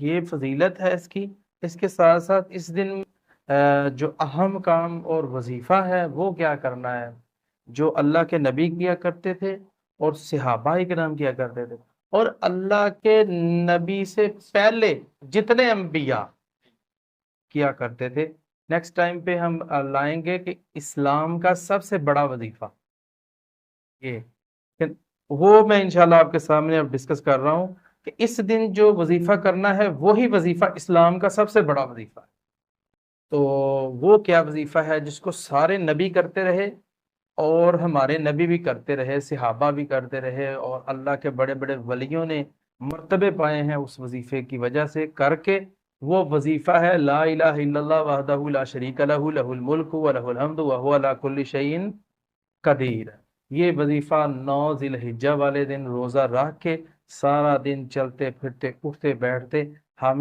یہ فضیلت ہے اس کی۔ اس کے ساتھ ساتھ اس دن جو اہم کام اور وظیفہ ہے وہ کیا کرنا ہے، جو اللہ کے نبی کیا کرتے تھے اور صحابہ کرام کیا کرتے تھے، اور اللہ کے نبی سے پہلے جتنے انبیاء کیا کرتے تھے۔ نیکسٹ ٹائم پہ ہم لائیں گے کہ اسلام کا سب سے بڑا وظیفہ یہ، وہ میں انشاءاللہ آپ کے سامنے اب ڈسکس کر رہا ہوں کہ اس دن جو وظیفہ کرنا ہے وہی وظیفہ اسلام کا سب سے بڑا وظیفہ ہے۔ تو وہ کیا وظیفہ ہے جس کو سارے نبی کرتے رہے اور ہمارے نبی بھی کرتے رہے، صحابہ بھی کرتے رہے، اور اللہ کے بڑے بڑے ولیوں نے مرتبے پائے ہیں اس وظیفے کی وجہ سے کر کے۔ وہ وظیفہ ہے لا الہ الا اللہ وحدہ لا شریک لہ لہ الملک و لہ الحمد وہو علی کل شیء قدیر۔ یہ وظیفہ 9 ذی الحجہ والے دن روزہ رکھ کے سارا دن چلتے پھرتے اٹھتے بیٹھتے حامی